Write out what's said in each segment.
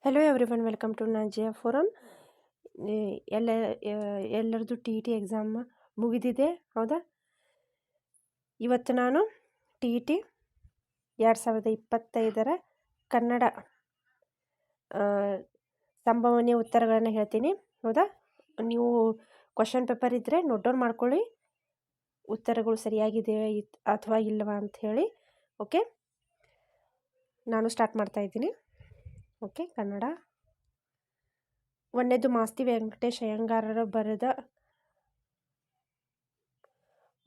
Hello everyone, welcome to Nazia forum. ಎಲ್ಲ ಎಲ್ಲರದ್ದು T E T exam ಮುಗಿದಿದೆ, ಹೌದಾ? ಇವತ್ತು ನಾನು ಟಿ ಇ ಟಿ 2025 ಕನ್ನಡ ಸಂಭವನೀಯ ಉತ್ತರಗಳನ್ನು ಹೇಳ್ತೀನಿ, ಹೌದಾ? ನೀವು ಕ್ವಶನ್ ಪೇಪರ್ ಇದ್ದರೆ ನೋಟ್ ಡೌನ್ ಮಾಡ್ಕೊಳ್ಳಿ, ಉತ್ತರಗಳು ಸರಿಯಾಗಿದೆ ಅಥವಾ ಇಲ್ಲವಾ ಅಂತ ಹೇಳಿ. ಓಕೆ, ನಾನು ಸ್ಟಾರ್ಟ್ ಮಾಡ್ತಾ ಇದ್ದೀನಿ. ಓಕೆ, ಕನ್ನಡ. ಒಂದನೇದು ಮಾಸ್ತಿ ವೆಂಕಟೇಶ್ ಅಯ್ಯಂಗಾರರು ಬರೆದ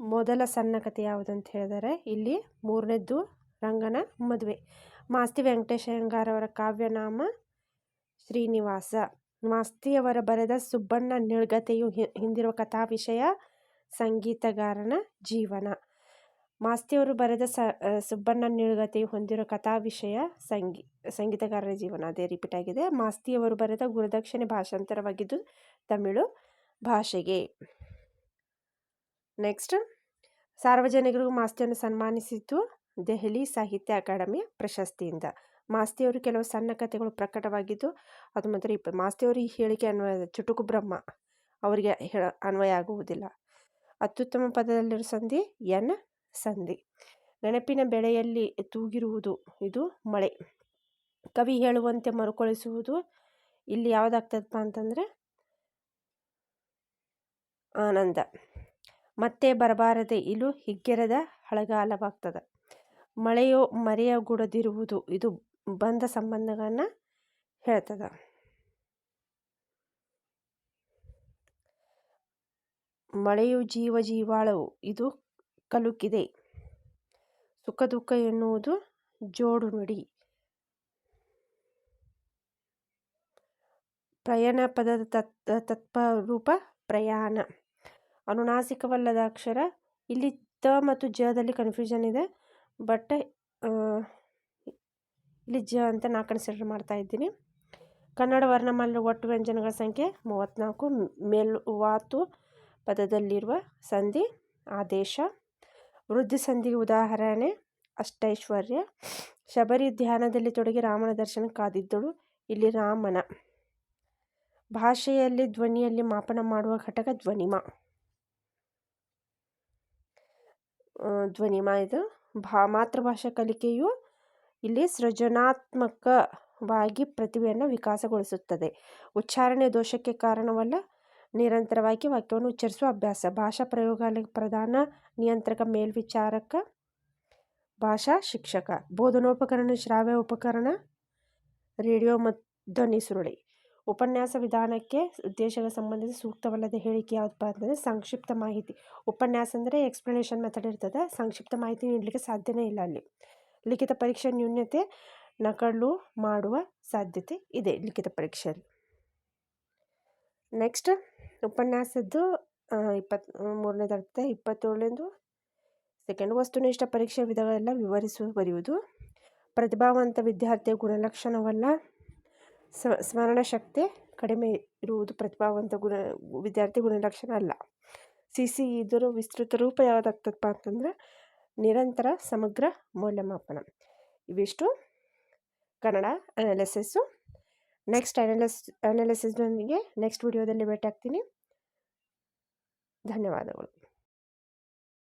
ಮೊದಲ ಸಣ್ಣ ಕಥೆ ಯಾವುದಂತ ಹೇಳಿದರೆ ಇಲ್ಲಿ ಮೂರನೇದ್ದು ರಂಗನ ಮದುವೆ. ಮಾಸ್ತಿ ವೆಂಕಟೇಶ್ ಅಯ್ಯಂಗಾರವರ ಕಾವ್ಯನಾಮ ಶ್ರೀನಿವಾಸ. ಮಾಸ್ತಿಯವರ ಬರೆದ ಸುಬ್ಬಣ್ಣ ನಿಳ್ಗತೆಯು ಹಿಂದಿರುವ ಕಥಾ ವಿಷಯ ಸಂಗೀತಗಾರನ ಜೀವನ. ಮಾಸ್ತಿಯವರು ಬರೆದ ಸುಬ್ಬಣ್ಣ ನಿಳ್ಗತೆಯು ಹೊಂದಿರುವ ಕಥಾ ವಿಷಯ ಸಂಗೀತಗಾರರ ಜೀವನ. ಅದೇ ರಿಪೀಟ್ ಆಗಿದೆ. ಮಾಸ್ತಿಯವರು ಬರೆದ ಗುರುದಕ್ಷಿಣೆ ಭಾಷಾಂತರವಾಗಿದ್ದು ತಮಿಳು ಭಾಷೆಗೆ. ನೆಕ್ಸ್ಟ್, ಸಾರ್ವಜನಿಕರಿಗೂ ಮಾಸ್ತಿಯನ್ನು ಸನ್ಮಾನಿಸಿದ್ದು ದೆಹಲಿ ಸಾಹಿತ್ಯ ಅಕಾಡೆಮಿ ಪ್ರಶಸ್ತಿಯಿಂದ. ಮಾಸ್ತಿಯವರು ಕೆಲವು ಸಣ್ಣ ಕಥೆಗಳು ಪ್ರಕಟವಾಗಿದ್ದು 1920. ಮಾಸ್ತಿಯವರು ಈ ಹೇಳಿಕೆ ಅನ್ವಯ ಚುಟುಕು ಬ್ರಹ್ಮ ಅವರಿಗೆ ಅನ್ವಯ ಆಗುವುದಿಲ್ಲ. ಅತ್ಯುತ್ತಮ ಪದದಲ್ಲಿರುವ ಸಂಧಿ ಎನ್ ಸಂಧಿ. ನೆನಪಿನ ಬೆಳೆಯಲ್ಲಿ ತೂಗಿರುವುದು ಇದು ಮಳೆ. ಕವಿ ಹೇಳುವಂತೆ ಮರುಕಳಿಸುವುದು ಇಲ್ಲಿ ಯಾವುದಾಗ್ತದಪ್ಪ ಅಂತಂದರೆ ಆನಂದ. ಮತ್ತೆ ಬರಬಾರದೆ ಇಲು ಹಿಗ್ಗೆರದ ಹಳಗಾಲವಾಗ್ತದೆ. ಮಳೆಯೋ ಮರೆಯಗೂಡದಿರುವುದು ಇದು ಬಂಧ ಸಂಬಂಧಗಳನ್ನ ಹೇಳ್ತದ. ಮಳೆಯು ಜೀವ ಜೀವಾಳವು ಇದು ಕಲುಕಿದೆ. ಸುಖ ದುಃಖ ಎನ್ನುವುದು ಜೋಡು ನುಡಿ. ಪ್ರಯಾಣ ಪದದ ತತ್ವರೂಪ ಪ್ರಯಾಣ. ಅನುನಾಸಿಕವಲ್ಲದ ಅಕ್ಷರ. ಇಲ್ಲಿ ತ ಮತ್ತು ಜದಲ್ಲಿ ಕನ್ಫ್ಯೂಷನ್ ಇದೆ, ಬಟ್ ಇಲ್ಲಿ ಜ ಅಂತ ನಾ ಕನ್ಸಿಡರ್ ಮಾಡ್ತಾ ಇದ್ದೀನಿ. ಕನ್ನಡ ವರ್ಣಮಾಲೆಯ ಒಟ್ಟು ವ್ಯಂಜನಗಳ ಸಂಖ್ಯೆ 34. ಮೇಲ್ವಾತು ಪದದಲ್ಲಿರುವ ಸಂಧಿ ಆದೇಶ. ವೃದ್ಧಿ ಸಂಧಿಗೆ ಉದಾಹರಣೆ ಅಷ್ಟೈಶ್ವರ್ಯ. ಶಬರಿ ಧ್ಯಾನದಲ್ಲಿ ತೊಡಗಿ ರಾಮನ ದರ್ಶನ ಕಾದಿದ್ದಳು. ಇಲ್ಲಿ ರಾಮನ. ಭಾಷೆಯಲ್ಲಿ ಧ್ವನಿಯಲ್ಲಿ ಮಾಪನ ಮಾಡುವ ಘಟಕ ಧ್ವನಿಮ. ಇದು ಮಾತೃಭಾಷಾ ಕಲಿಕೆಯು ಇಲ್ಲಿ ಸೃಜನಾತ್ಮಕವಾಗಿ ಪ್ರತಿಭೆಯನ್ನು ವಿಕಾಸಗೊಳಿಸುತ್ತದೆ. ಉಚ್ಚಾರಣೆ ದೋಷಕ್ಕೆ ಕಾರಣವಲ್ಲ. ನಿರಂತರವಾಗಿ ವಾಕ್ಯವನ್ನು ಉಚ್ಚರಿಸುವ ಅಭ್ಯಾಸ. ಭಾಷಾ ಪ್ರಯೋಗಾಲಯ ಪ್ರಧಾನ ನಿಯಂತ್ರಕ ಮೇಲ್ವಿಚಾರಕ ಭಾಷಾ ಶಿಕ್ಷಕ. ಬೋಧನೋಪಕರಣ ಶ್ರಾವ್ಯ ಉಪಕರಣ ರೇಡಿಯೋ ಮತ್ತು ಧ್ವನಿ ಸುರುಳಿ. ಉಪನ್ಯಾಸ ವಿಧಾನಕ್ಕೆ ಉದ್ದೇಶಗಳ ಸಂಬಂಧಿತ ಸೂಕ್ತವಲ್ಲದ ಹೇಳಿಕೆ ಯಾವುದಪ್ಪ ಅಂತಂದರೆ ಸಂಕ್ಷಿಪ್ತ ಮಾಹಿತಿ. ಉಪನ್ಯಾಸ ಅಂದರೆ ಎಕ್ಸ್ಪ್ಲನೇಷನ್ ಮೆಥಡ್ ಇರ್ತದೆ, ಸಂಕ್ಷಿಪ್ತ ಮಾಹಿತಿ ನೀಡಲಿಕ್ಕೆ ಸಾಧ್ಯನೇ ಇಲ್ಲ. ಅಲ್ಲಿ ಲಿಖಿತ ಪರೀಕ್ಷೆ ನ್ಯೂನ್ಯತೆ ನಕಲು ಮಾಡುವ ಸಾಧ್ಯತೆ ಇದೆ ಲಿಖಿತ ಪರೀಕ್ಷೆಯಲ್ಲಿ. ನೆಕ್ಸ್ಟ್, ಉಪನ್ಯಾಸದ್ದು 23ನೇದಾಗ್ತದೆ. 27ನೇದು ಸೆಕೆಂಡ್, ವಸ್ತುನಿಷ್ಠ ಪರೀಕ್ಷೆ ವಿಧಗಳೆಲ್ಲ ಬರೆಯುವುದು. ಪ್ರತಿಭಾವಂತ ವಿದ್ಯಾರ್ಥಿಯ ಗುಣಲಕ್ಷಣವಲ್ಲ. ಸ್ಮರಣ ಶಕ್ತಿ ಕಡಿಮೆ ಇರುವುದು ಪ್ರತಿಭಾವಂತ ವಿದ್ಯಾರ್ಥಿ ಗುಣಲಕ್ಷಣ ಅಲ್ಲ. CC ಇದರ ವಿಸ್ತೃತ ರೂಪ ಯಾವುದಾಗ್ತದಪ್ಪ ಅಂತಂದರೆ ನಿರಂತರ ಸಮಗ್ರ ಮೌಲ್ಯಮಾಪನ. ಇವಿಷ್ಟು ಕನ್ನಡ ಅನಾಲಿಸಿಸ್ಸು. ನೆಕ್ಸ್ಟ್ ಅನಾಲಿಸಿಸ್ನೊಂದಿಗೆ ನೆಕ್ಸ್ಟ್ ವಿಡಿಯೋದಲ್ಲಿ ಭೇಟಿ ಆಗ್ತೀನಿ. ಧನ್ಯವಾದಗಳು.